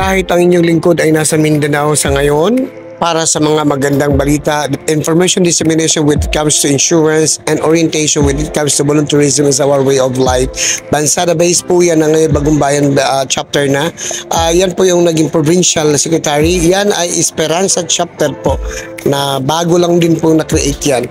kahit ang inyong lingkod ay nasa Mindanao sa ngayon, para sa mga magandang balita, information dissemination when it comes to insurance and orientation when it comes to volunteerism is our way of life. Bansada base po yan ng Bagong Bayan chapter na. Yan po yung naging provincial secretary. Yan ay Esperanza chapter po na bago lang din po na-create yan.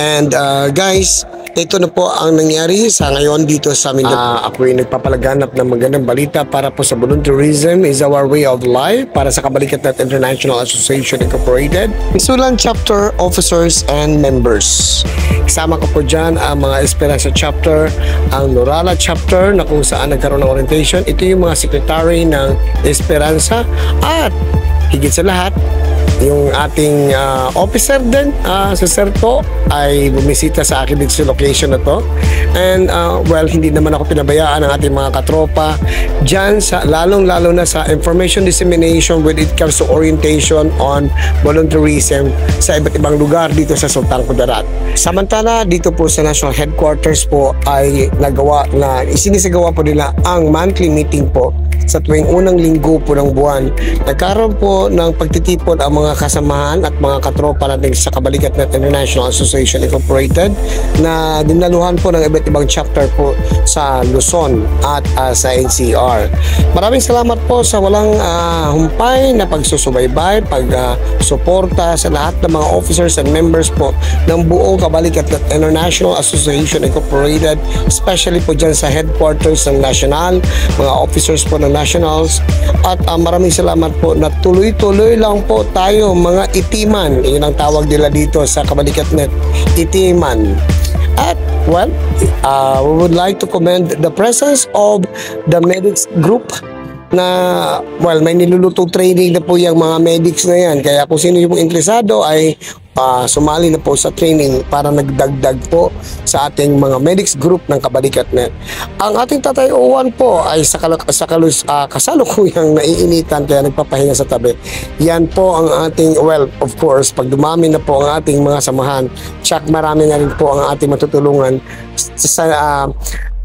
And guys, ito na po ang nangyari sa ngayon dito sa Mindanao. Ako ay nagpapalaganap ng magandang balita para po sa volunteerism is our way of life para sa Kabalikat at International Association Incorporated. Isulan chapter officers and members. Kasama ko po dyan ang mga Esperanza chapter, ang Norala chapter na kung saan nagkaroon ng orientation. Ito yung mga secretary ng Esperanza at higit sa lahat, yung ating officer din, si Sir Po, ay bumisita sa akin dito sa location na to. And well, hindi naman ako pinabayaan ng ating mga katropa dyan, lalong-lalo na sa information dissemination when it comes to orientation on volunteerism sa iba't ibang lugar dito sa Sultan Kudarat. Samantala, dito po sa National Headquarters po ay isinisagawa po nila ang monthly meeting po sa tuwing unang linggo po ng buwan. Nagkaroon po ng pagtitipon ang mga kasamahan at mga katropa natin sa Kabalikat at International Association Incorporated na dinaluhan po ng iba't ibang chapter po sa Luzon at sa NCR. Maraming salamat po sa walang humpay na pagsusubaybay, pagsuporta sa lahat ng mga officers and members po ng buong Kabalikat at International Association Incorporated, especially po dyan sa headquarters ng National, mga officers po ng Nationals, at maraming salamat po na tuloy-tuloy lang po tayo mga itiman. Yun ang tawag nila dito sa Kabalikatnet, itiman. At well, we would like to commend the presence of the medics group na well, may nilulutong training na po yung mga medics na yan. Kaya kung sino yung interesado ay sumali na po sa training para nagdagdag po sa ating mga medics group ng Kabalikatnet. Ang ating Tatay Owan po ay kasalukuyang naiinitan kaya nagpapahinga sa tabi. Yan po ang ating, well, of course, pag dumami na po ang ating mga samahan, tsak marami na rin po ang ating matutulungan sa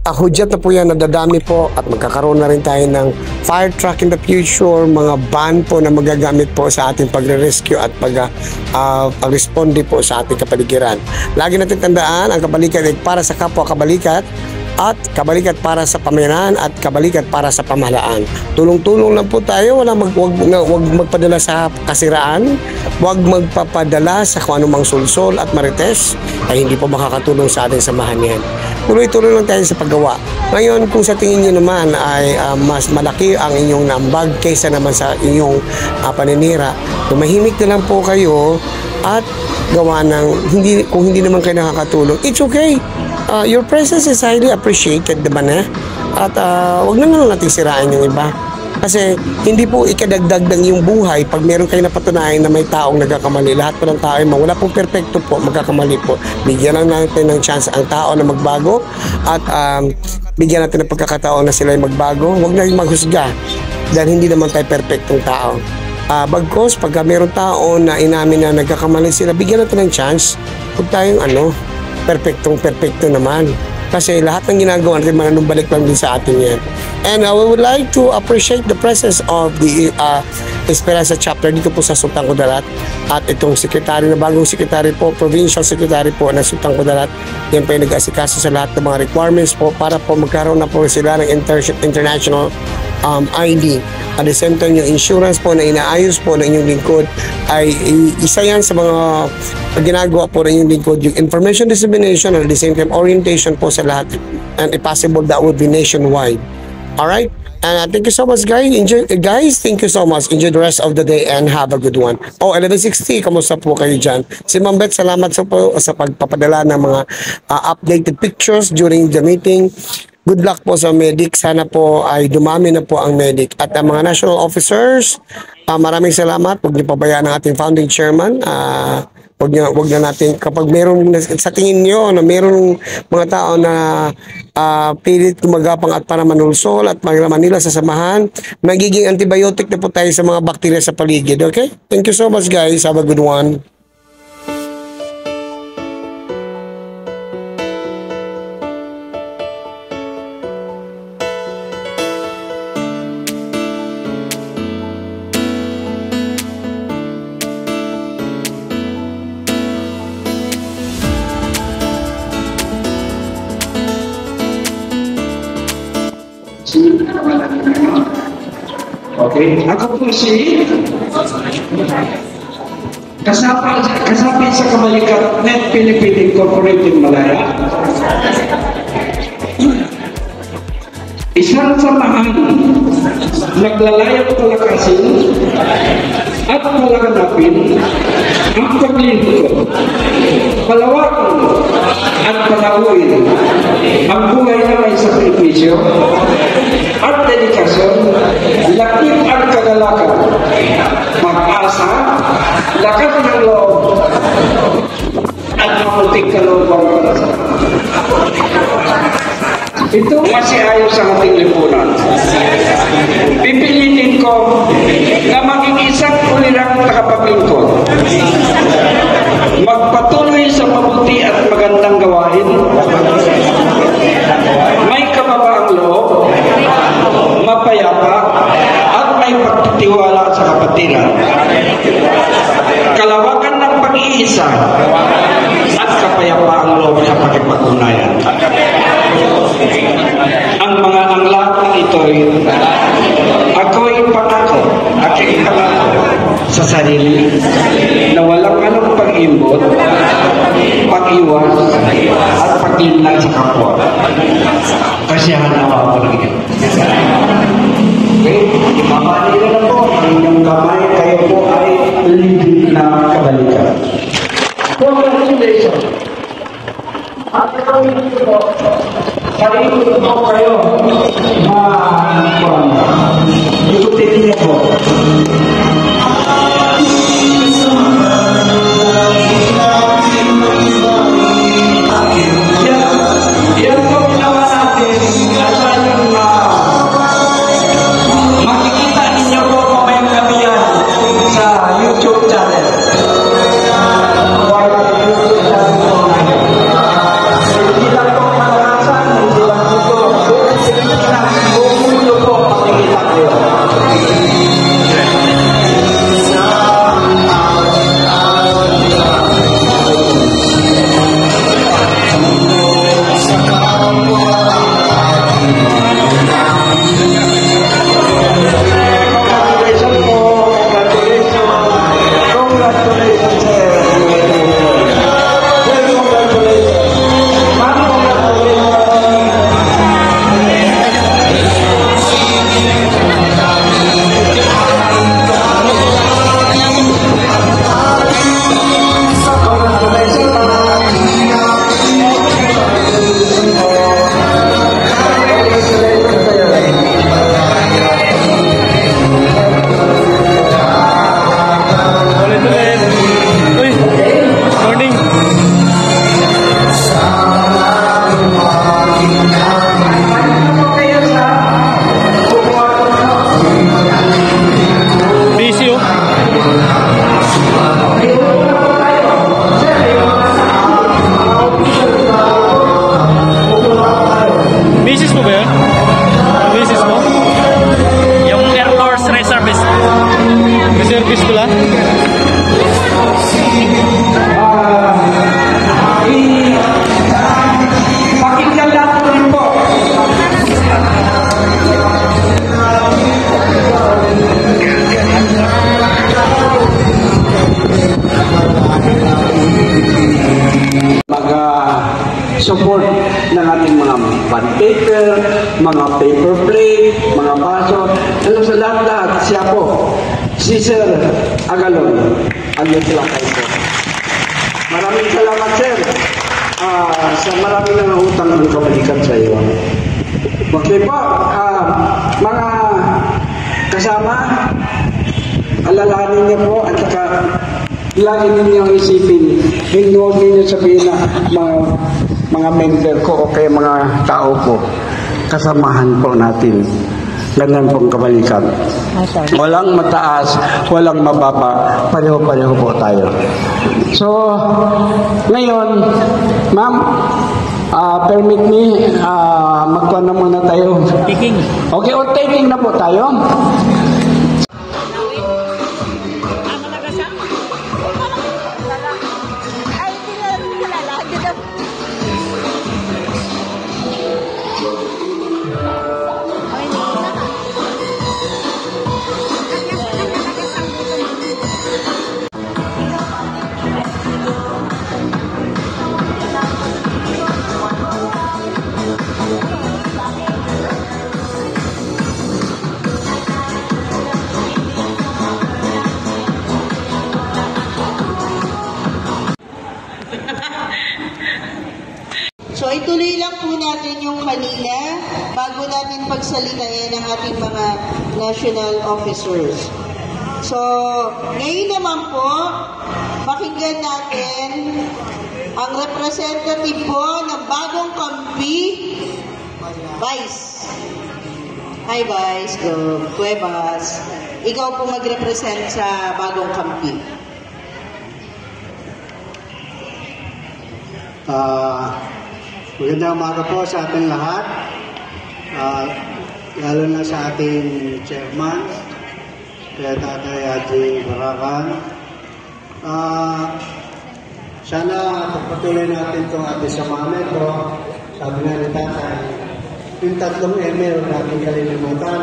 hudyat na po yan, nadadami po at magkakaroon na rin tayo ng fire truck in the future, mga van po na magagamit po sa ating pagre-rescue at pag-responde po sa ating kapaligiran. Lagi natin tandaan, ang kabalikat ay para sa kapwa kabalikat at kabalikat para sa pamayanan at kabalikat para sa pamahalaan. Tulong-tulong lang po tayo, wag magpadala sa kasiraan, wag magpapadala sa kung anumang sulsol at marites ay hindi po makakatulong sa ating samahan yan. Tuloy-tuloy lang tayo sa paggawa. Ngayon, kung sa tingin nyo naman ay mas malaki ang inyong nambag kaysa naman sa inyong paninira, tumahimik na lang po kayo at gawa ng kung hindi naman kayo nakakatulong, it's okay. Your presence is highly appreciated, diba na? At wag na lang natin sirain yung iba. Kasi hindi po ikadagdag ng iyong buhay pag meron kayo napatunayan na may taong nagkakamali. Lahat po ng tao ay wala pong perfecto po, magkakamali po. Bigyan lang natin ng chance ang tao na magbago at bigyan natin ng pagkakataon na sila ay magbago. Huwag na maghusga dahil hindi naman tayo perfectong tao. Bagkos, pagka meron tao na inamin na nagkakamali sila, bigyan natin ng chance. Huwag tayong perfecto naman. Kasi lahat ng ginagawa natin, manunumbalik lang din sa atin yan. And we would like to appreciate the presence of the Esperanza chapter dito po sa Sultan Kudarat. At itong secretary na bagong secretary po, provincial secretary po ng Sultan Kudarat, yan po yung nag-asikaso sa lahat ng mga requirements po para po magkaroon na po sila ng international ID. At the same time, yung insurance po na inaayos po ng inyong lingkod ay isa yan sa mga ginagawa po ng inyong lingkod, yung information dissemination and at the same time orientation po sa lahat, and if possible that would be nationwide. Alright? And thank you so much guys. Thank you so much. Enjoy the rest of the day and have a good one. 11:60, kamusta po kayo dyan? Si Ma'am Beth, salamat po sa pagpapadala ng mga updated pictures during the meeting. Good luck po sa medic. Sana po ay dumami na po ang medic. At ang mga national officers, maraming salamat. Huwag niyo pabayaan ang ating founding chairman. Wag na natin, kapag meron sa tingin nyo na meron mga tao na pilit gumagapang at para manulsol at maglaman nila sa samahan, magiging antibiotic na po tayo sa mga bakterya sa paligid. Okay? Thank you so much guys. Have a good one. Okay, ako po si kasapi sa Kabalikat Net Philippine Incorporated Malaya. Isang samahan naglalayang palakasin at palaganapin ang paglilingkod, palawakan at palaguin ang buhay na may sakripisyo at dedikasyon, lakip at kagalakan, mag-asa, lakas ng loob, at mamuting kalooban para sa ito masiayon sa ating lipunan. Pipilitin ko na maging isang ulirang nakapaglingkod, magpatuloy sa mabuti at magandang gawain, may kababaang loob, mapayapa, at may pagtitiwala sa kapatiran, kalawakan ng pag-iisa, at kapayapaang loob sa pakipag-unayan. Ang mga anglat na ito'y ako'y aking pangako sa sarili na walang anong pag-imbot, pag-iwas, at paglinlang sa kapwa. Kasi hanawa ko lang yun. Okay, ipapanila na po ang inyong kamay, kayo po ay libid na kabalikan. Congratulations! At ito po, sarili po kayo ikutin niyo po. Yan po ginawa natin. Nasa yung makikita ninyo po mamayang gabi yan sa YouTube channel. Support ng ating mga bond paper, mga paper plate, mga baso, sa lahat-lahat, siya po, si Sir Agalon, ang Lakay po. Maraming salamat, Sir, sa maraming nangutang ang kabalikan sa iyo. Okay po, mga kasama, alalahanin niyo po at saka lagi ninyong isipin, hindi huwag ninyo sabihin na mga member ko o kaya mga tao ko, kasamahan po natin. Ganyan pong kabalikan. Walang mataas, walang mababa, pareho-pareho po tayo. So, ngayon, ma'am, permit me, magkuha na muna tayo. Taking. Okay, o taking na po tayo. ituloy lang po natin yung kanina bago natin pagsalitain ang ating mga national officers. So, ngayon naman po, pakinggan natin ang representative po ng Bagong Kampi, Vice. Hi, Vice. Cuevas. Ikaw po mag-represent sa Bagong Kampi. Magandang umaga po sa ating lahat, lalo na sa ating chairman, kaya Tatay Haji Barakan. Sana pagpatuloy natin itong ating samahan ito. Sabi nga ni Tatay, yung 3 email natin kalilimutan.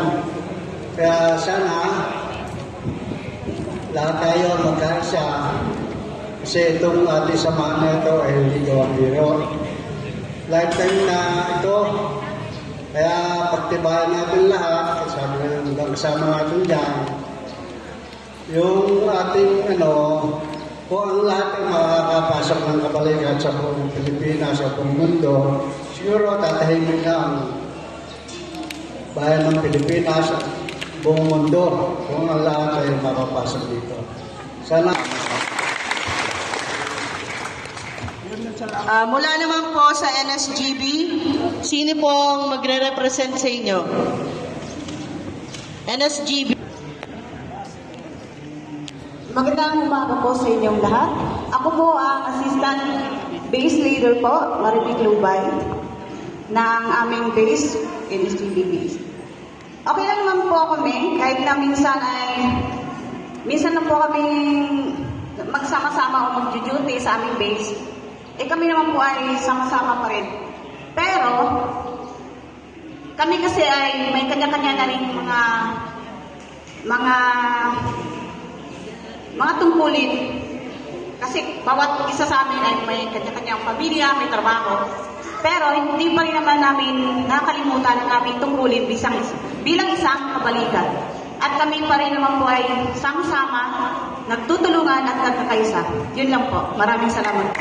Kaya sana lahat tayo magkaisa. Kasi itong ating samahan na ito ay hindi gawang biro. Lifetime na ito. Kaya pagtibayan natin lahat, sabi nga kasama natin dyan, yung ating kung ang lahat ay makakapasok ng kabalikan sa buong Pilipinas, sa buong mundo, siguro tatahimik na ang bayan ng Pilipinas, buong mundo, kung ang lahat ay makapasok dito. Sana mula naman po sa NSGB, sino pong magre-represent sa inyo? NSGB. Magandang umaga po sa inyong lahat. Ako po ang Assistant Base Leader po, Maripic Lubay, ng aming base, NSGB base. Okay lang naman po kami, kahit na minsan na po kami magsama-sama o mag-duty sa aming base. Kami naman po ay sama-sama pa rin. Pero, kami kasi ay may kanya-kanya na rin mga tungkulin. Kasi bawat isa sa amin ay may kanya-kanyang pamilya, may trabaho. Pero hindi pa rin naman namin nakalimutan ang aming tungkulin bilang isang kabalikan. At kami pa rin naman po ay sama-sama, nagtutulungan at nagkakaisa. Yun lang po. Maraming salamat.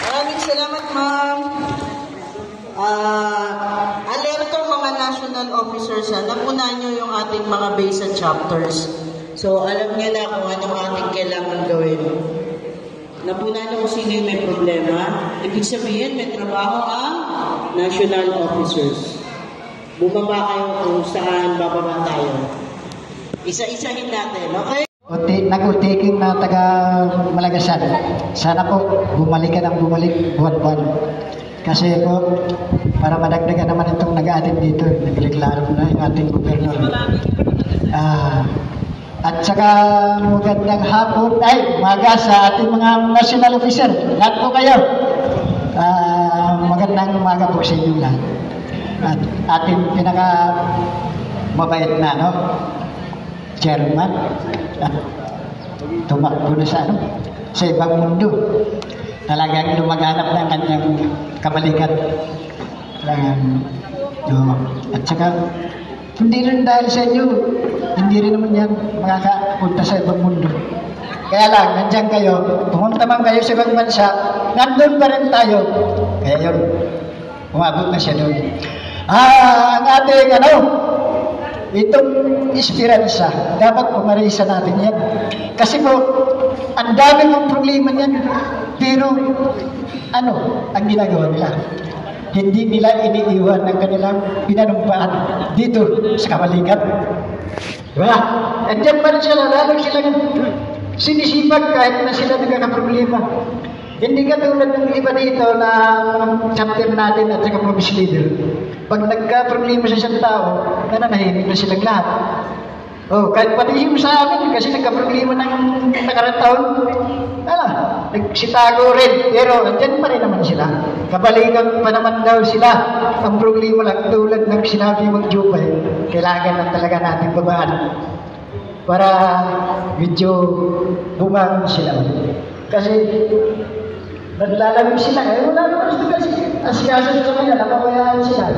Maraming salamat, ma'am. Alerto mga national officers, napunan nyo yung ating mga base and chapters. So, alam nyo na kung anong ating kailangan gawin. Napunan nyo kung sino yung may problema. Ibig sabihin, may trabaho ang national officers. Bumaba kayo kung saan bababa tayo. Isa-isahin natin, okay? Nag-utaking na taga Malagasan. Sana po bumalik buwan-buwan. Kasi po, para madagdagan naman itong nag-aatin dito, nagreklaro na yung ating gobernador. At saka magandang hapon, umaga sa ating mga national officer. Lahat po kayo. Magandang umaga po sa inyo lahat. At ating mabait na, chairman, tumakbo na sa ibang mundo. Talagang lumaganap ng kanyang kabalikan. At saka, hindi rin dahil sa inyo, hindi rin naman yan makakapunta sa ibang mundo. Kaya lang, nandiyan kayo, pumunta man kayo sa ibang bansa, nandun pa rin tayo. Kaya yun, umabot na siya doon. Ang ating itong esperanza, dapat pumarisa natin yan. Kasi po, ang dami ng problema niyan. Pero, ang ginagawa nila? Hindi nila iniiwan ng kanilang pinanumpaan dito sa kabalikan. Diba? Andiyan pa rin sila, lalo silang sinisipag kahit na sila nagkakaproblema. Hindi katulad ng iba dito na chapter natin at saka province leader. Pag nagka-problema sa isang tao, nananahimik na silang lahat. Kahit pati yung sa amin, kasi nagka-problema ng nakarang taon, nagsitago rin. Pero andyan pa rin naman sila. Kabalikan pa naman daw sila. Ang problema lang tulad ng sinabi mag-jupay, kailangan lang talaga natin babaan para medyo bumangon sila. Kasi naglalamig sila. Wala naman sila kasi asikaso sa kanila, napabayaan sila.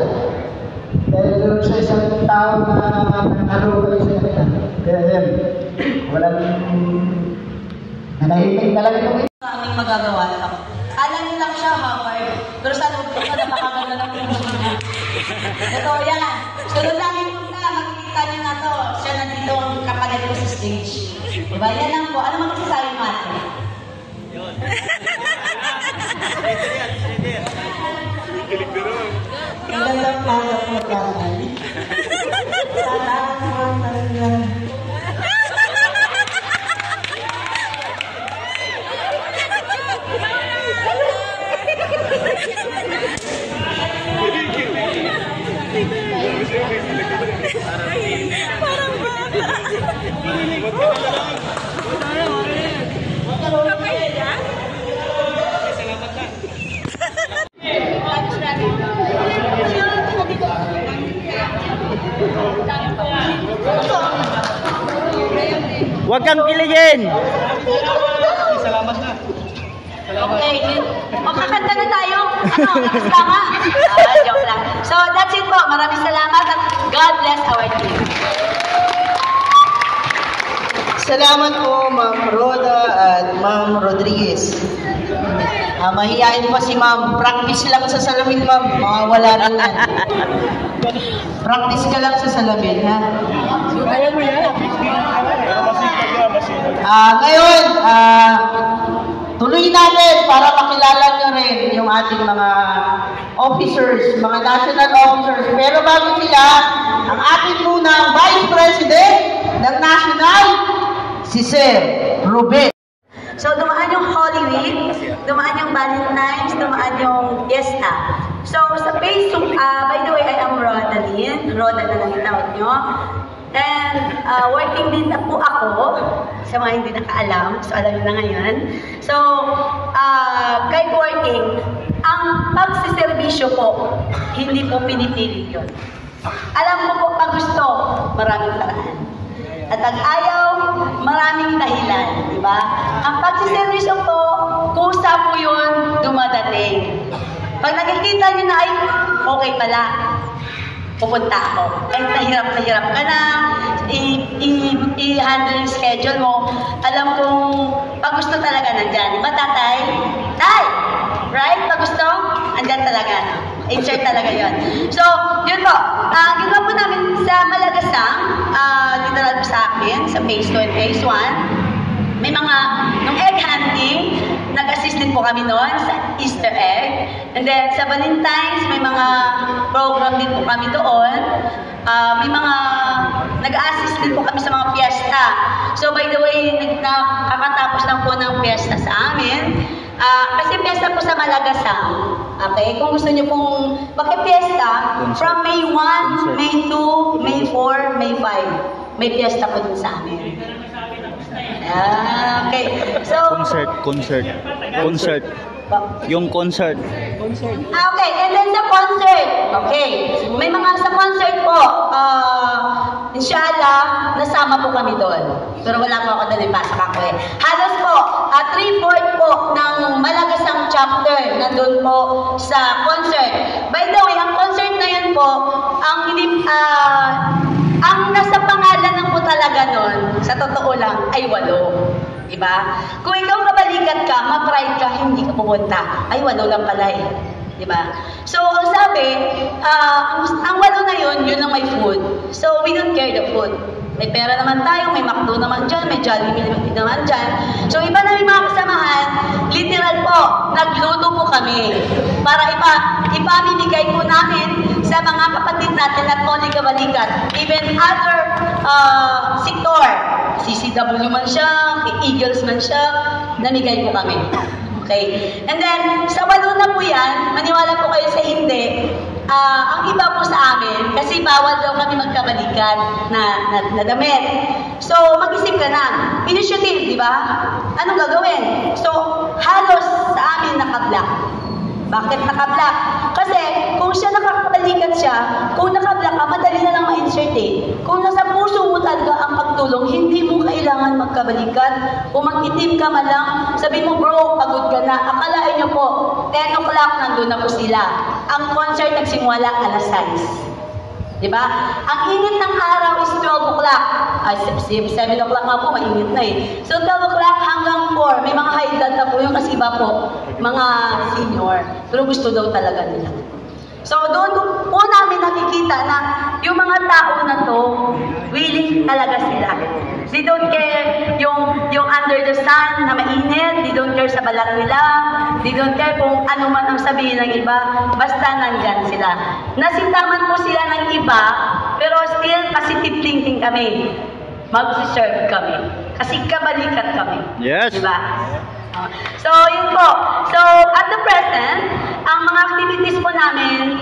Dahil doon sa isang tao na nakalugay sa kanila. Kaya yan, walang nanahimik talaga ito. Aming magagawa lang. Kala niyo lang siya, Howard. Pero sa loob ko, napakaganda ng puso niya. Ito, yan. Sunod lang yung punta, makikita niyo na to. Siya nandito ang kapalit ko sa stage. Diba? Yan lang po. Ano magsasabi mo ate? Yun. Ang gandang plaga po kanan. Tataan mo talaga. Huwag kang kiligin! Okay. O, kakanta na tayo. Ano, nakasama? Joke lang. So, that's it po. Maraming salamat at God bless our team. Salamat po, Ma'am Roda at Ma'am Rodriguez. Mahihain po si Ma'am. Practice lang sa salamin, Ma'am. Mawawala rin yan. Practice ka lang sa salamin, ha? Kaya mo yan. Ngayon, tuloy natin para makilala nyo rin yung ating mga officers, mga national officers. Pero bago sila, ang ating munang Vice President ng National, si Sir Ruben. So, dumaan yung Holy Week, dumaan yung Valentine's, dumaan yung Fiesta. So, sa Facebook, by the way, I am Rodalyn. Roda na lang yung tawag nyo. And working din na po ako, sa mga hindi nakaalam, so alam nyo na ngayon. So, kahit working, ang pagsiservisyo po, hindi po pinipili yun. Alam mo po, pag gusto, maraming paraan. At ang ayaw, maraming dahilan, di ba? Ang pagsiservisyo po, kusa po yun dumadating. Pag nakikita nyo na, ay, okay pala, pupunta ako. Kahit nahirap ka na, i-handle yung schedule mo. Alam kong, pag gusto talaga nandyan. Diba, tatay? Tay! Right? Pag gusto, andyan talaga. Insert talaga yon. So, yun po. Ginawa po namin sa Malagasang, literal po sa akin, sa phase 2 and phase 1. May mga, nung egg hunting, nag-assist din po kami noon sa Easter egg. And then, sa Valentine's, may mga program din po kami doon. May mga, nag-assist din po kami sa mga fiesta. So, by the way, nakakatapos lang po ng fiesta sa amin. Kasi fiesta po sa Malagasang. Okay? Kung gusto nyo pong maki-fiesta, from May 1, May 2, May 4, May 5, may fiesta po din sa amin. Okay. So, Concert. Yung concert. Okay, and then sa concert. Okay. May mga sa concert po, inshallah, nasama po kami doon. Pero wala po ako doon, pasok ako eh. Halos po, 3/4 po ng Malagasang chapter nandun po sa concert. By the way, ang concert na yun po, ang nasa pangalan ng po talaga nun, sa totoo lang, ay 8. Diba? Kung ikaw kabalikat ka, ma-pride ka, hindi ka pupunta. Ay, 8 lang pala eh. Diba? So, ang sabi, ang 8 na yun lang may food. So, we don't care the food. May pera naman tayo, may McDo naman dyan, may Jollibee naman dyan. So, iba na yung mga kasamahan, literal po, nagluto po kami. Para ipamimigay po namin sa mga kapatid natin at only kabalikat. Even other sector, CCW man siya, Eagles man siya, namigay po kami. Okay? And then, sa 8 na po yan, maniwala po kayo sa hindi, ang iba po sa amin, kasi bawal daw kami magkabalikan na damit. So, mag-isip ka na. Initiative, di ba? Anong gagawin? So, halos sa amin naka-black. Bakit naka-black? Kasi, kung siya nakakabalikat siya, kung naka-black ka, madali na lang ma-insert eh. Kung nasa puso mo talaga ang pagtulong, hindi mo kailangan magkabalikan. Kung mag-itim ka man lang, sabi mo, bro, pagod ka na. Akalain niyo po, 10 o'clock nandun na po sila. Ang concert nagsimula alas 6. Diba? Ang init ng araw is 12 o'clock. Ay, 7 o'clock nga po, mainit na eh. So, 12 o'clock hanggang 4. May mga high blood na po yung kasi iba po, mga senior. Pero gusto daw talaga nila. So doon po namin nakikita na yung mga tao na to, willing talaga sila. They don't care yung under the sun na mainit, they don't care sa balat nila, they don't care kung ano man ang sabihin ng iba, basta nandyan sila. Nasintaman po sila ng iba, pero still positive thinking kami. Mag-serve kami. Kasi kabalikat kami. Yes. Diba? So, yun po. So, at the present, ang mga activities po namin,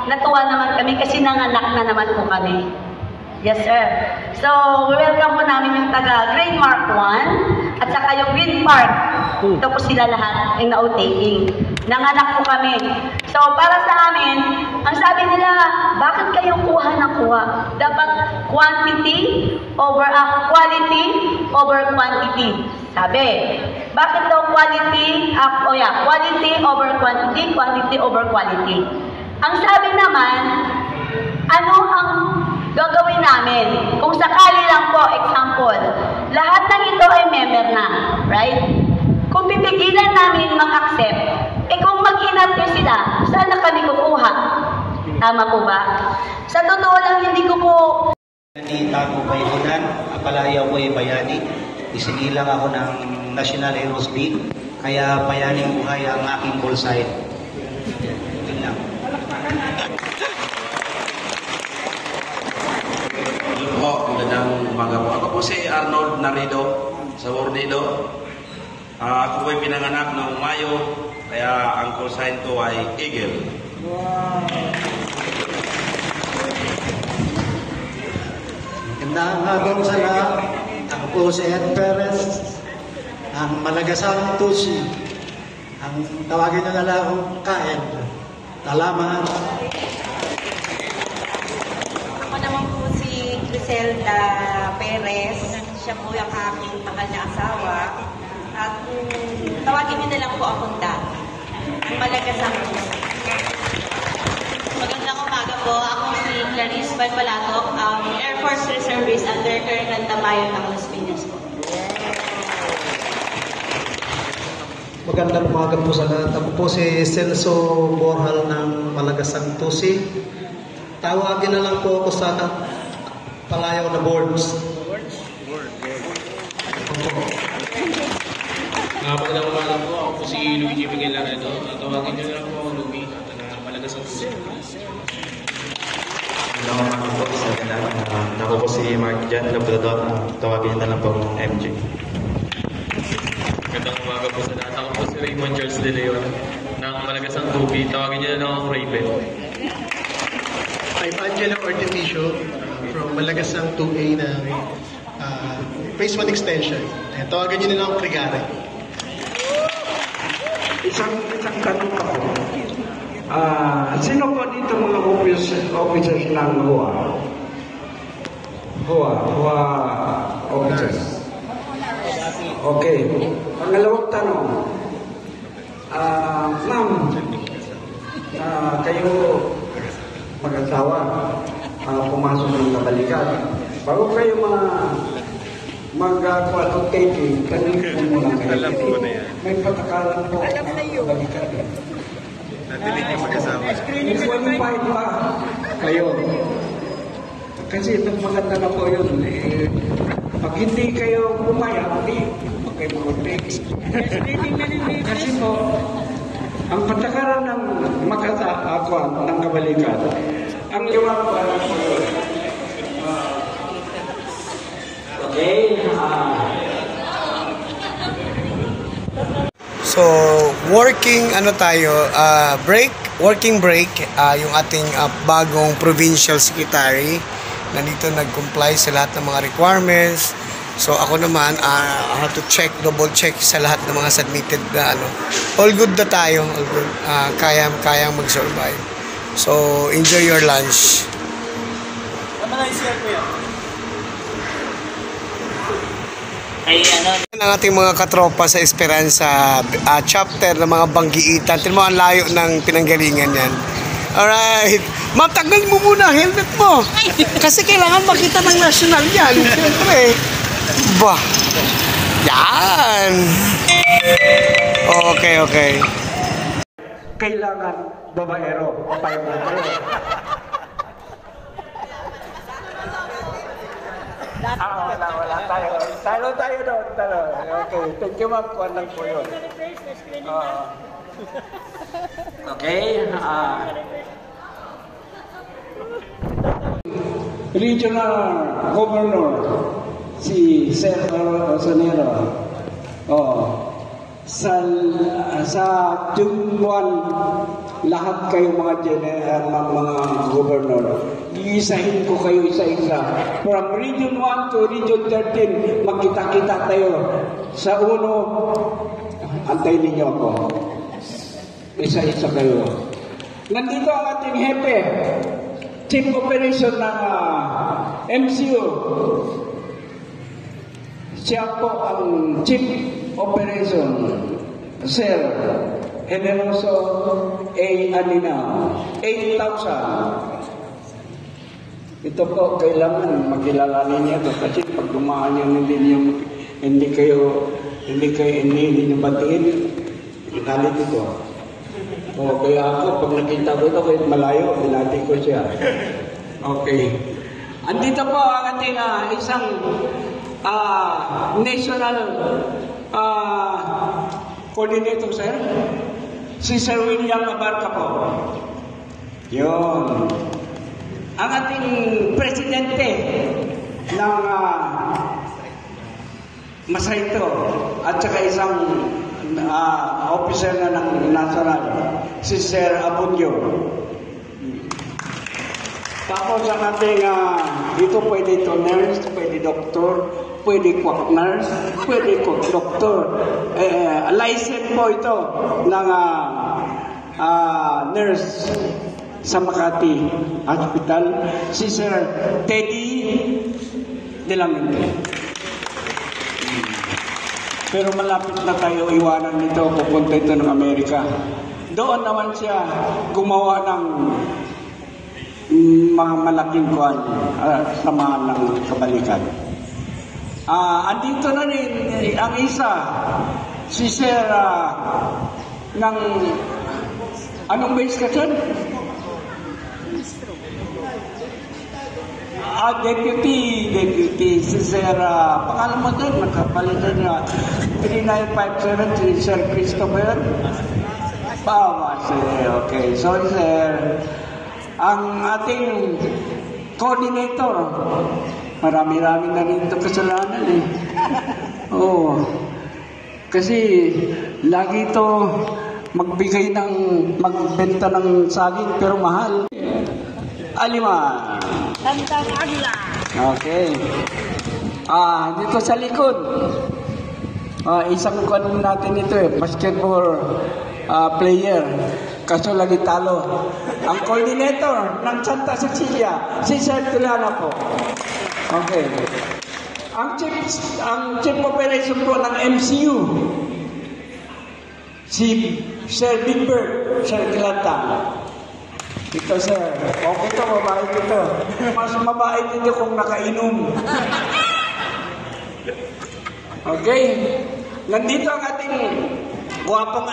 natuwa naman kami kasi nanganak na naman po kami. Yes, sir. So, welcome po namin yung taga-Grade Mark 1 at saka yung Green Park. Ito po sila lahat yung na-outtaking. Nanganak po kami. So, para sa amin, ang sabi nila, bakit kayong kuha ng kuha? Dapat quality over quantity. Sabi, bakit daw quality over quantity, quantity over quality? Ang sabi naman, ano ang gagawin namin? Kung sakali lang po, example, lahat ng ito ay member na, right? Kung pipigilan namin mag-accept, kung mag-inarte sila, saan na kami kukuha? Tama po ba? Sa totoo lang, hindi ko po... Hindi tago bayunan, akalayaw ko ay bayani. Isinilang ako ng National Heroes League, kaya bayaning buhay ang aking bulsay. Yun lang. Hello po, magandang umaga po. Ako po si Arnold Narido sa Bornido. Ako po ay pinanganak noong Mayo, kaya ang call sign ko ay Eagle. Wow. Magandang araw sa lahat. Ako po si Ed Perez, ang Malagasang Tusi. Ang tawagin nyo na lang akong Kaed. Salamat. Ako naman po si Griselda Perez. Siya po yung aking mahal na asawa. At tawagin nyo na lang po akong Da. Ang Malagasang Tusi. Magandang umaga po. Ako si Clarice Balbalatok, Air Force Reservist under Colonel Tamayo ng Las Piñas po. Magandang umaga po sa lahat. Ako po si Celso Borhal ng Malagasang Tusi. Tawagin na lang po ako sa Palayaw na boards. Magandang umaga po. Ako po si Luigi Miguel Laredo. Tawagin niyo na lang po ako Luigi at Malagasang Tusi. Magandang umaga po sa kanila. Ako po si Mark Jan Labrador. Tawagin na lang po MJ. Magandang umaga po sa lahat. Ako po si Raymond Charles De Leon ng Malagasang Tubi. Tawagin niyo na lang ako Raven. I'm Angelo Artificio from Malagasang 2A na Phase 1 Extension. Tawagin niyo na lang ako Krigare. Isang tanong ako. Sino po dito mga officers ng HOA? HOA officers. Okay. Pangalawang tanong. Ma'am, kayo mag-asawa, pumasok ng kabalikan. Bago kayo mag-taking, kanina po muna kayo. May patakaran po ng kabalikan. Qualified pa kayo. Kasi maganda na po yun. Pag hindi kayo pumayag, hindi kayo mag-taking. Kasi po, ang patakaran ng mag-asawa ng kabalikan, ang liwag pa lang po yun. Okay. So, working break, yung ating bagong provincial secretary nandito nag-comply sa lahat ng mga requirements. So, ako naman, I have to double check sa lahat ng mga submitted na all good na tayo, all good. Kayang mag-survive. So, enjoy your lunch. Ang ating mga katropa sa Esperanza chapter ng mga banggiitan. Tignan mo ang layo ng pinanggalingan yan. Alright. Ma'am, tanggal mo muna helmet mo. Kasi kailangan makita ng national yan. Siyempre. Bah. Yan. Okay. Kailangan babaero, paibutero. Wala tayo. Tayo doon. Okay, thank you ma'am. Kuwan lang po yun. Okay. Regional Governor, si Sir Sanero. Sa June 1, lahat kayo mga mga governor, iisahin ko kayo isa-isa. From Region 1 to Region 13, magkita-kita tayo. Sa uno, antayin ninyo ako. Isa-isa kayo. Nandito ang ating hepe, Chief Operation ng MCU. Siya po ang Chief Operation, Sir Generoso A. Anina, 8,000. Ito po, kailangan makilalanin niya ito kasi pag dumaan niyo hindi niyo batiin, galit ito. Kaya ako, pag nakita ko ito, kahit malayo, binati ko siya. Okay. Andito po ang ating isang national coordinator, sir. Si Sir William Abarca po. Yun. Ang ating presidente ng Masayto at saka isang officer na ng national, si Sir Abunyo. Tapos ang ating dito pwede ito nurse, pwede doktor, pwede quack nurse, pwede quack doktor. License po ito ng nurse sa Makati Hospital, si Sir Teddy de la Mente. Pero malapit na tayo iwanan nito, pupunta ito ng Amerika. Doon naman siya gumawa ng mga malaking kuwan, samahan ng kabalikan. Andito na rin ang isa, si Sir ng anong base ka dyan? Deputy, si Sir, pangalan mo din, magkapalitan na 3957, si Sir Christopher. Okay, so Sir, ang ating coordinator, marami-rami na rin ito kasalanan eh. Kasi lagi ito magbenta ng saging pero mahal. Alima. Tantang Agila. Okay. Dito sa likod. Isang kuwan natin ito basketball player. Kaso lagi talo. Ang coordinator ng Santa Cecilia, si Sir Tulana po. Okay. Ang chief operation po ng MCU, si Sir Bimber, Sir Gilanta. Ito, sir. Okay ito, mabait ito. Mas mabait ito kung nakainom. Okay. Nandito ang ating guwapong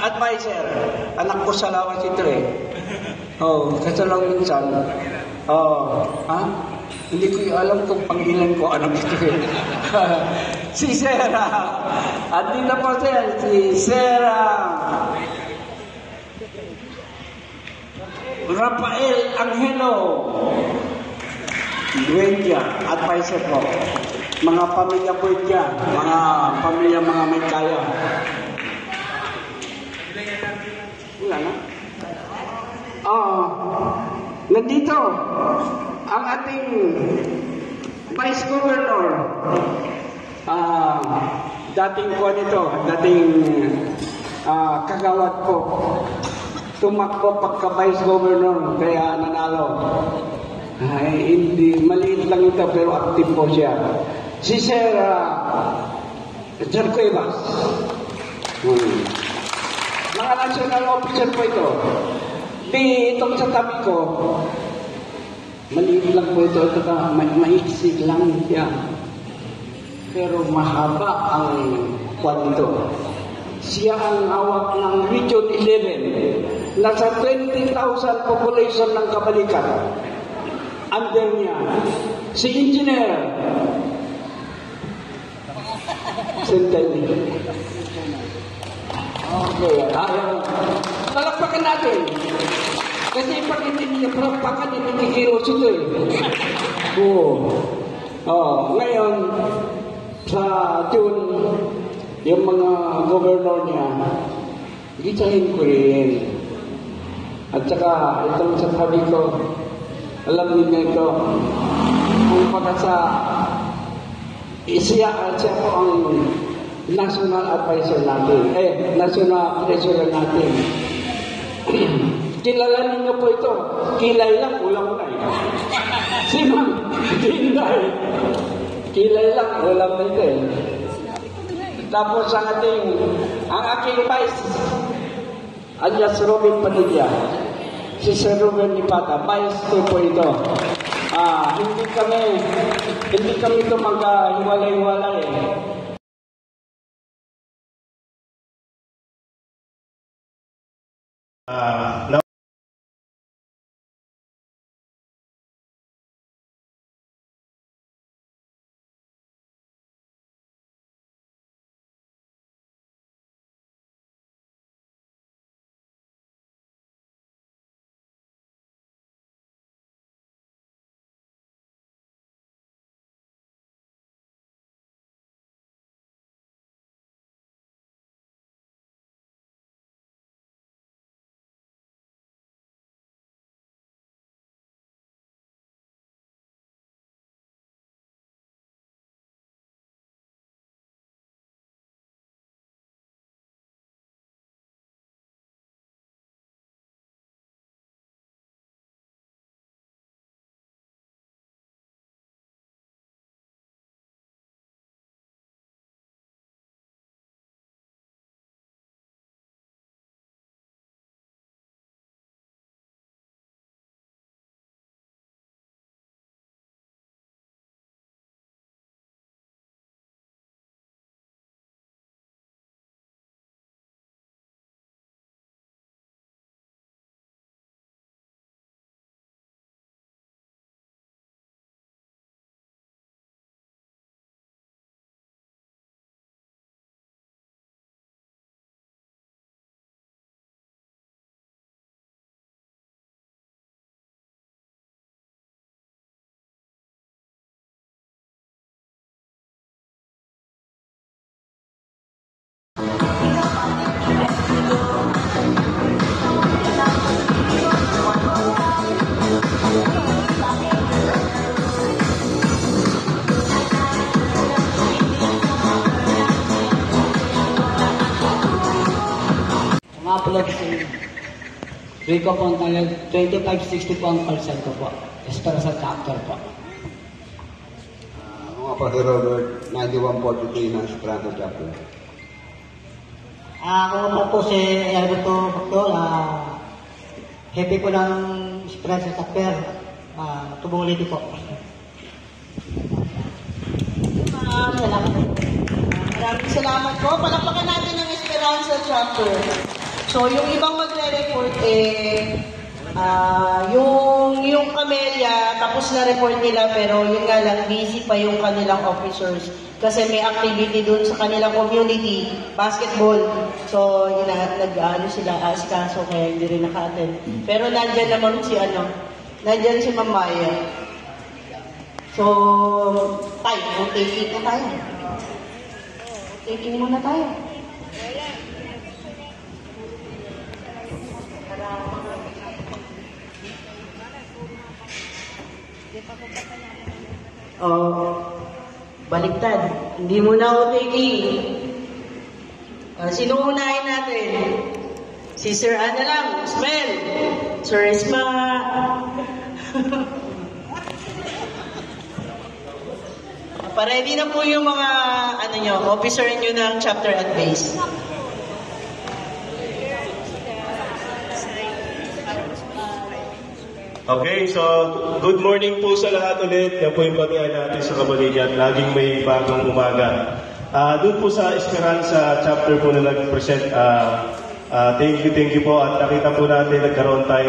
advisor. Anak ko sa lawas ito eh. Kasi lang minsan. Hindi ko alam kung pangilan ko anak ito eh. Si Sarah. At dito po sir, si Sarah Rafael Angelo Duendia, advisor po. Mga pamilya po dyan, mga pamilya mga may kaya. Wala na? Nandito ang ating Vice Governor, dating po nito, dating kagawad po. Tumakbo pagka-Vice Governor, kaya nanalo. Hindi, maliit lang ito, pero active po siya. Si Sir Cuevas. Mga national officer po ito. Itong sa tabi ko, maliit lang po ito. Maiksig lang siya. Pero mahaba ang kwan nito. Siya ang hawak ng Region 11. Nasa 20,000 population ng Kabalikan. Under niya, si Engineer Centelli. Okay, palakpakan natin. Kasi pag hindi niya palakpakan, hindi kikilos ito eh. Ngayon, sa June, yung mga governor niya, gisahin ko rin. At saka, itong sasabi ko, alam niyo ito, kung pagkasa, siya po ang national advisor natin, national treasurer natin. Kilala ninyo po ito, kilay lang, ulam na eh. Si Ma'am Dinday, kilay lang, ulam na ito eh. Tapos ang aking vice, alias Robin Padilla, si Sir Ruben Lipata, vice ko po ito. Hindi kami ito maghiwalay-hiwalay eh. upload si Rico Pontalet, 2560 po ang parcel ko po. Para sa chapter po. Mga pa si Robert, 9143 ng Esperanto Chapter. Ako po si Alberto Bactol, happy po ng Esperanto Chapter, Tubuliti po. Maraming salamat po. Palakpakan natin ang Esperanza Chapter. So, yung ibang magre-report yung Camellia, tapos na report nila, pero yun nga lang, busy pa yung kanilang officers. Kasi may activity dun sa kanilang community, basketball. So, nag-ano sila, asikaso, kaya hindi rin naka-attend. Pero nandyan naman nandyan si Ma'am Maya. So, taking na tayo. Taking muna tayo. Baliktad. Hindi muna ako taking. Sino unahin natin? Si Sir Ana lang, Smell. Sir Isma. Ready na po yung mga officer nyo ng chapter at base. Okay, so good morning po sa lahat ulit. Yan po yung pagkaya natin sa Kabalikan. Laging may bagong umaga. Doon po sa Esperanza chapter po na nag-present, thank you po. At nakita po natin nagkaroon tayo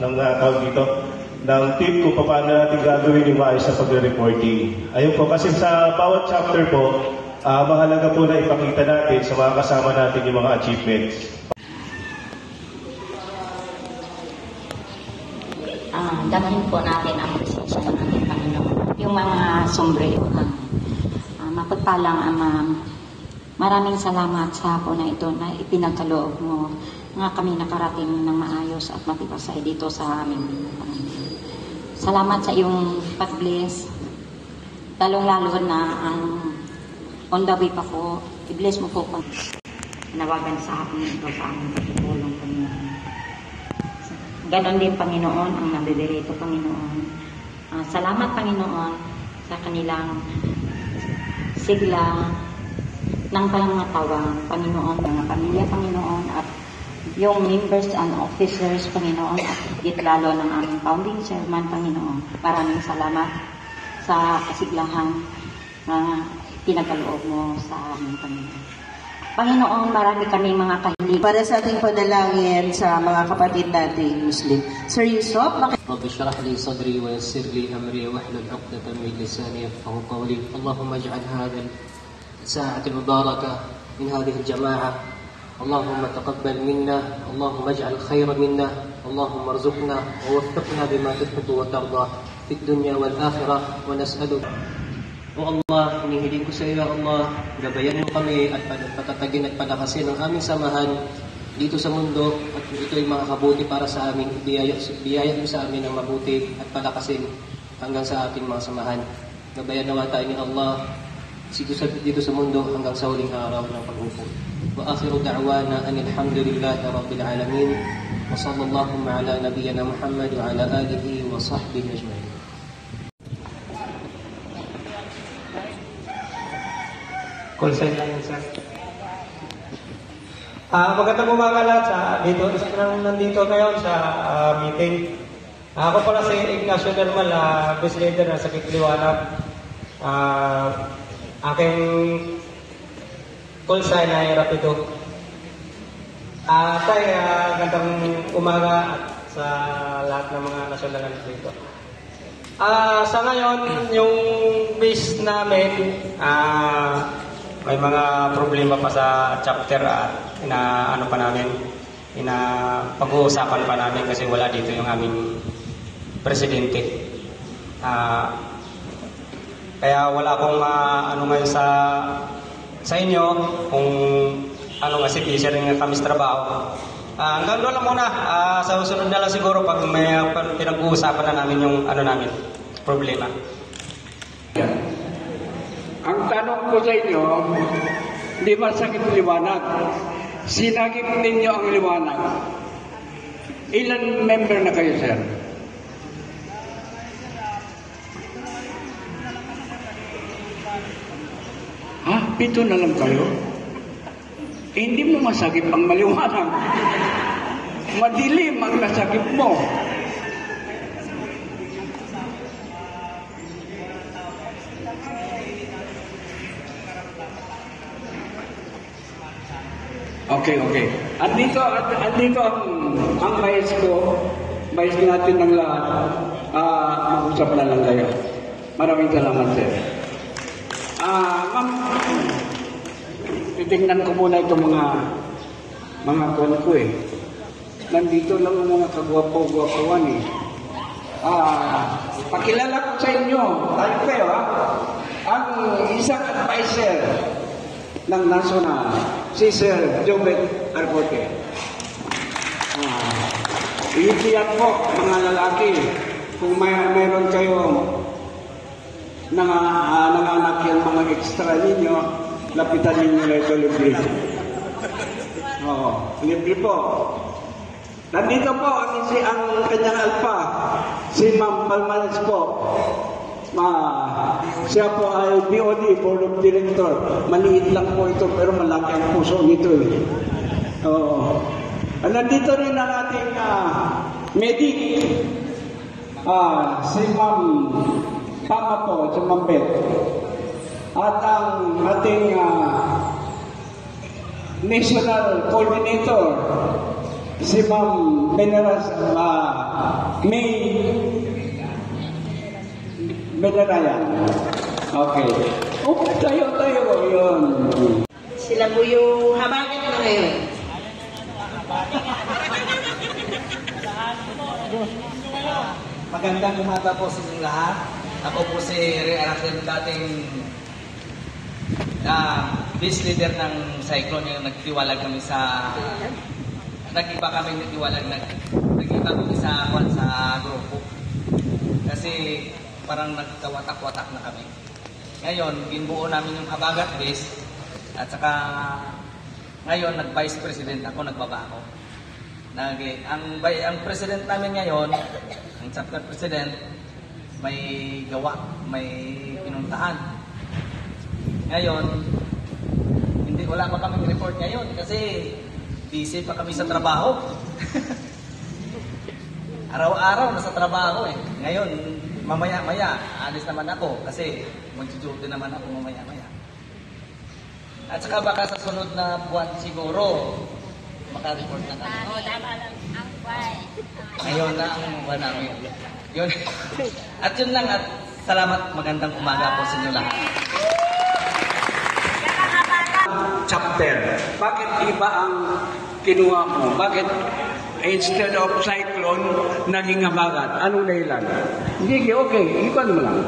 ng tawag dito, ng tip kung paano natin gagawin yung maayos sa pagre-reporting. Ayun po, kasi sa bawat chapter po, mahalaga po na ipakita natin sa mga kasama natin yung mga achievements. Dalhin po natin ang presensya ng ating Panginoon. Yung mga sombrero. Mapagpalang Ama, maraming salamat sa hapon na ito na ipinagkaloob mo nga kami nakarating ng maayos at matibasay dito sa aming Panginoon. Salamat sa iyong pag-bless. Lalong-lalo na ang on the way pa po, i-bless mo po pang nawagan sa akin ito sa aming pagpupulong, Panginoon. Ganon din, Panginoon, ang nabiberito, Panginoon. Salamat, Panginoon, sa kanilang sigla ng pangangatawang, Panginoon, mga pamilya, Panginoon, at yung members and officers, Panginoon, at higit lalo ng aming founding chairman, Panginoon. Maraming salamat sa kasiglahan na pinagkaloob mo sa aming Panginoon. Panginoon, marami kami mga kahilig. Para sa ating panalangin sa mga kapatid nating Muslim. Sir Yusuf, رب اشرح لي صدري ويسر لي امري واحلل عقدة من لساني يفقهوا قولي اللهم اجعل هذا الساعة المباركة من هذه الجماعة اللهم تقبل منا اللهم اجعل الخير منا اللهم ارزقنا ووفقنا بما تحب وترضى في الدنيا والآخرة ونسألك O Allah, hinihiling ko sa iyo, Allah, gabayan mo kami at patatagin at palakasin ang aming samahan dito sa mundo at ito ay makakabuti para sa amin. Biyaya mo sa amin ang mabuti at palakasin hanggang sa ating mga samahan. Gabayan nawa tayo ni Allah dito sa mundo hanggang sa huling araw ng pag-upo. Wa akhiru da'wana anil hamdulillahi rabbil alamin wa sallallahu ala nabiyyina Muhammad wa ala alihi wa sahbihi ajma'in. Consent lang yun, sir. Magandang umaga lahat nandito ngayon sa meeting. Ako pala si Ignacio Dermal, Vice Leader ng Sakit Liwanag. Aking call sign ay Rapido. Gandang umaga sa lahat ng mga nasyonal na dito. Sa ngayon, yung base namin, may mga problema pa sa chapter pag-uusapan pa namin kasi wala dito yung aming presidente. Kaya wala akong ngayon sa inyo kung kasi busy rin kami sa trabaho. Hanggang doon lang muna. Sa susunod na lang siguro pag may pinag-uusapan na namin yung namin problema. Ang tanong ko sa inyo, di ba sakit liwanag? Sinagip ninyo ang liwanag. Ilan member na kayo, sir? Pito na lang kayo? Hindi mo masakip ang maliwanag. Madilim ang nasakip mo. Okay. Andito ang bias ko, bias natin ng lahat. Mag-usap na lang kayo. Maraming salamat, sir. Ma'am, titingnan ko muna itong mga kuwan ko eh. Nandito lang ang mga kagwapo-gwapuan eh. Pakilala ko sa inyo, tayo kayo ang isang advisor ng national, si Sir Jobet Arbote. Iipiyan po, mga lalaki, kung mayroon kayo nanganak yung mga extra ninyo, lapitan ninyo ito libre. Libre po. Nandito po ang kanyang alpa, si Ma'am Palmares po. Siya po ay BOD, Board of Director. Maliit lang po ito, pero malaki ang puso nito eh. Nandito rin ang ating medic. Si Ma'am Tama po, si Ma'am Beth. at ang ating national coordinator, si Ma'am May Benarayan. Okay. Tayo, yun. Sila po yung habagat na ngayon. Magandang umaga po sa inyong lahat. Ako po si Ray Aracel, dating vice leader ng Cyclone, yung nagtiwalag kami sa nag-iba kami sa grupo. Kasi parang nagkawatak-watak na kami. Ngayon, ginubuo namin yung Habagat Base at saka ngayon nag-vice president ako, nagbaba ako. Ang president namin ngayon, ang chapter president, may gawa, may pinuntahan. Ngayon, wala pa kaming report ngayon kasi busy pa kami sa trabaho. Araw-araw nasa trabaho eh. Ngayon, mamaya-maya, alis naman ako kasi mag-duty naman ako mamaya-maya. At saka baka sa sunod na buwan siguro, maka-report na kami. Tama lang. Ang buwan. Ngayon na ang buwan namin. Yun. At yun lang at salamat, magandang umaga po sa inyo lahat. Chapter. Bakit iba ang kinuha mo? Bakit instead of Cyclone, naging Habagat? Anong dahilan? Hindi, okay. Ikon mo lang.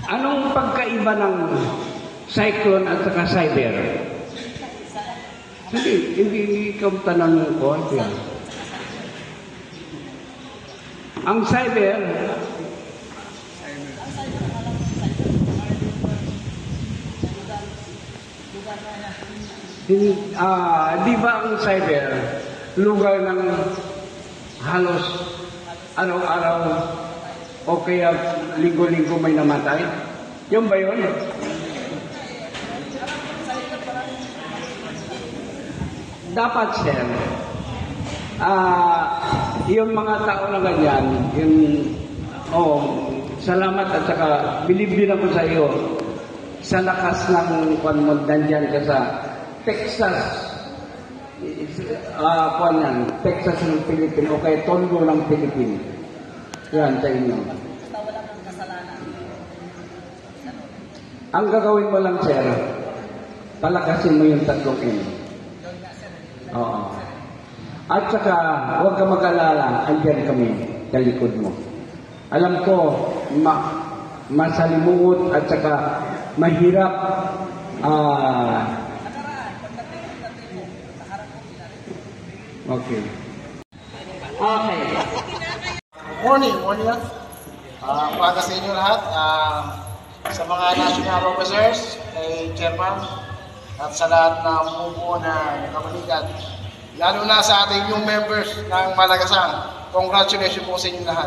Anong pagkaiba ng Cyclone at saka Cyber? Hindi ikaw tanong ko. Ang Cyber, di ba ang Cyber, lugar ng halos araw-araw o kaya linggo-linggo may namatay? Yun ba yun? Dapat, sir, yung mga tao na ganyan, salamat at saka believe din ako sa iyo sa lakas ng nandyan ka sa Texas, Texas ng Philippines o kaya Tondo ng Philippines. Yan sa inyo. Ang gagawin mo lang, sir, palakasin mo yung tatlong M. Oo. At saka, huwag ka mag-alala, andyan kami sa likod mo. Alam ko, masalimuot at saka mahirap okay. Morning para sa inyo lahat, sa mga national officers, kay Chairman, at sa lahat na bumubuo na kabalikan. Lalo na sa ating yung members ng Malagasang. Congratulations po sa inyo lahat.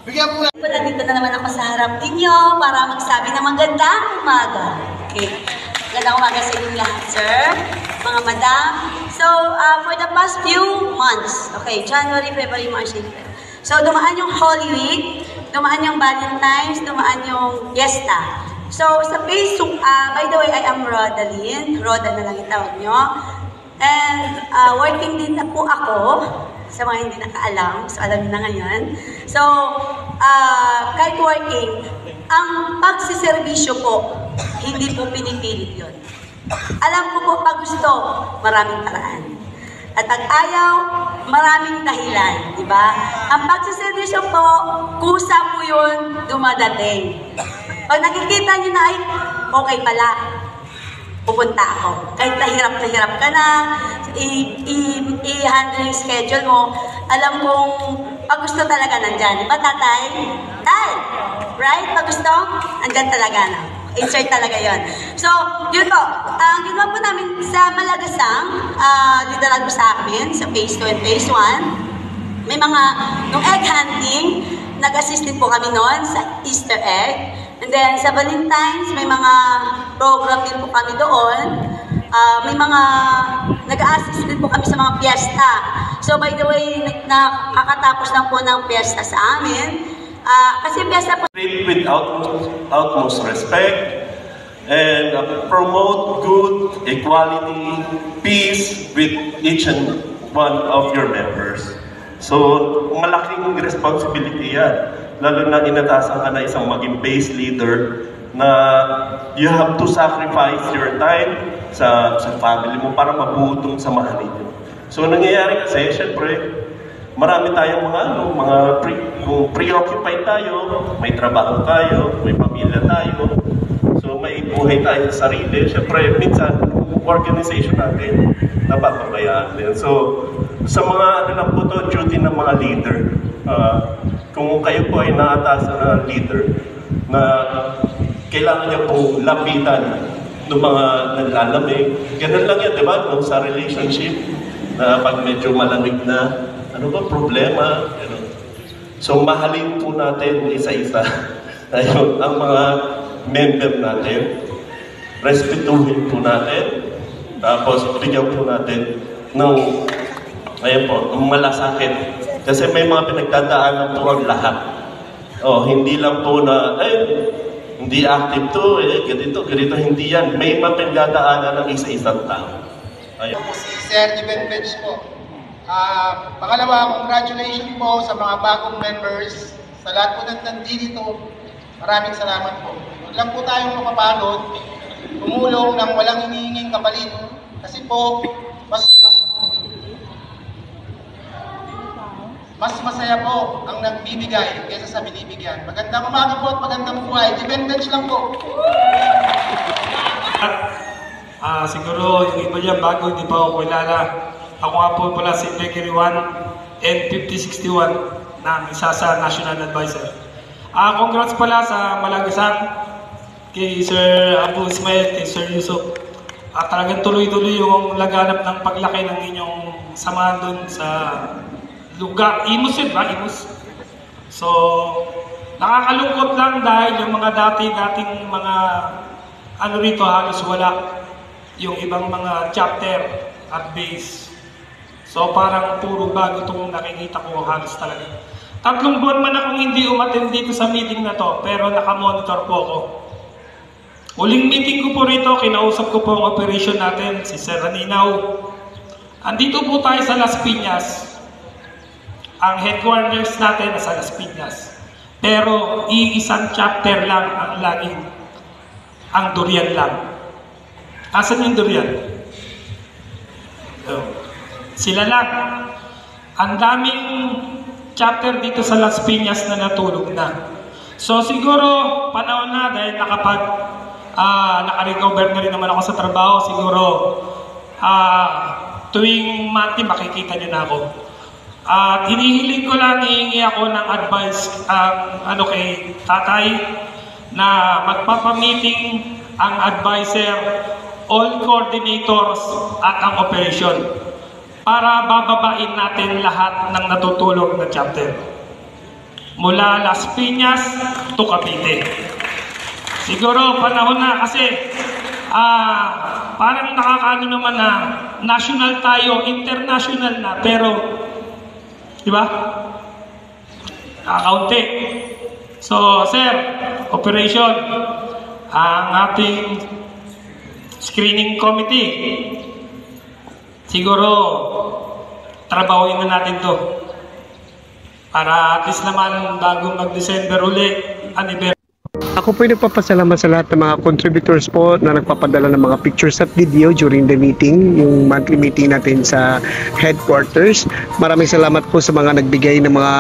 Bigyan po na. Nandito na naman ako sa harap ninyo para magsabi ng magandang umaga. Okay. Magandang umaga sa inyo lahat, sir, mga madam. So, for the past few months, okay, January, February, March, April. So, dumaan yung Holy Week, dumaan yung Valentine's, dumaan yung Fiesta. So, sa Facebook, by the way, I am Rodalyn. Roda na lang itawag nyo. And working din na po ako, sa mga hindi nakaalam, so alam niyo na ngayon. So, kahit working, ang pagsiservisyo po, hindi po pinipilit yun. Alam ko po pag gusto, maraming paraan. At pag ayaw, maraming dahilan, di ba? Ang pagsiservisyo po, kusa po yun dumadating. Pag nakikita niyo na ay, okay pala, pupunta ako. Kahit nahirap ka na, i-handle yung schedule mo, alam kong pag gusto talaga nandyan. Diba, tatay? Tay! Right? Pag gusto, nandyan talaga na. Insert talaga yon. So, yun po. Ang ginawa po namin sa Malagasang, literal po sa amin, sa phase 2 and phase 1, may mga, nung egg hunting, nag-assist din po kami noon sa Easter egg. And then, sa Valentine's, may mga program din po kami doon. May mga nag-a-assist din po kami sa mga piyesta. So by the way, nakakatapos lang po ng piyesta sa amin. Kasi piyesta po... Treat with utmost respect and promote good equality, peace with each and one of your members. So, malaking responsibility yan. Lalo na inatasan ka na isang maging base leader na you have to sacrifice your time sa family mo para mabuo itong samahan ninyo. So, nangyayari kasi, syempre, marami tayong kung preoccupied tayo, may trabaho tayo, may pamilya tayo, so may buhay tayo sa sarili. Syempre, minsan, organization natin, napapabayaan din. So, sa mga lang po to, duty ng mga leader. Kung kayo po ay naatasan na leader, na kailangan niya pong lapitan ng mga naglalamig. Ganun lang yan, di ba? No? Sa relationship, na pag medyo malamig na, ano ba problema? So, mahalin po natin isa-isa. Ayun, ang mga member natin, respetuhin po natin, tapos bigyan po natin ng, ayun po, ng malasakit. Kasi may mga pinagdadaanan po ang lahat. Hindi lang po na, hindi active to, ganito, hindi yan. May mga pinagdadaanan ng isa-isang tao. Ayun. Si Sir Bench po. Pangalawa, congratulations po sa mga bagong members. Sa lahat po nandito, maraming salamat po. Huwag lang po tayong mapapagod, tumulong ng walang hinihinging kapalit. Kasi po, mas masaya po ang nagbibigay kaysa sa binibigyan. Magandang umaga po at magandang buhay. Dependence lang po. Siguro yung iba dyan bago, hindi pa ako kilala. Ako nga po pala si Becky Riwan, N5061, na isa sa National Advisor. Congrats pala sa Malagasan, kay Sir Abu Ismail, kay Sir Yusuf. Talagang tuloy-tuloy yung laganap ng paglaki ng inyong samahan doon sa lugar. Imus yun ba? Imus. So, nakakalungkot lang dahil yung mga dating mga rito halos wala. Yung ibang mga chapter at base. So parang puro bago itong nakikita ko halos talaga. 3 buwan man akong hindi umattend dito sa meeting na to, pero nakamonitor po ako. Huling meeting ko po rito, kinausap ko po ang operation natin, si Sir Aninaw. Andito po tayo sa Las Piñas. Ang headquarters natin nasa Las Piñas. Pero iisang chapter lang ang laging, ang Durian lang. Asan yung Durian? Sila lang. Ang daming chapter dito sa Las Piñas na natulog na. So siguro panahon na dahil naka-recover na rin naman ako sa trabaho. Siguro tuwing monthly makikita niyo na ako. At hinihiling ko lang, hihingi ako ng advice kay tatay na magpapamiting ang advisor, all coordinators at ang operation para bababain natin lahat ng natutulog na chapter. Mula Las Piñas to Cavite. Siguro panahon na kasi parang nakakaano naman na national tayo, international na, pero di ba? Kakaunti. So, sir, operation, ang ating screening committee, siguro trabahuin na natin to para at least naman bago mag-December uli, anniversary. Ako po ay nagpapasalamat sa lahat ng mga contributors po na nagpapadala ng mga pictures at video during the meeting, yung monthly meeting natin sa headquarters. Maraming salamat po sa mga nagbigay ng mga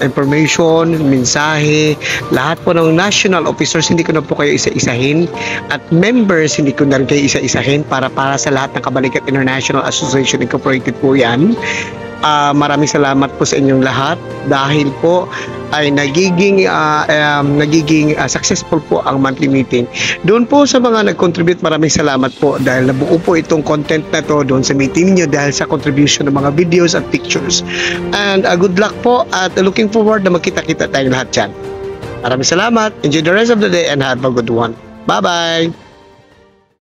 information, mensahe, lahat po ng national officers, hindi ko na po kayo isa-isahin, at members, hindi ko na rin kayo isa-isahin para sa lahat ng Kabalikat International Association Incorporated po yan. Maraming salamat po sa inyong lahat dahil po ay nagiging successful po ang monthly meeting. Doon po sa mga nag-contribute, maraming salamat po dahil nabuo po itong content na to doon sa meeting niyo dahil sa contribution ng mga videos at pictures. And good luck po at looking forward na magkita-kita tayong lahat dyan. Maraming salamat. Enjoy the rest of the day and have a good one. Bye-bye!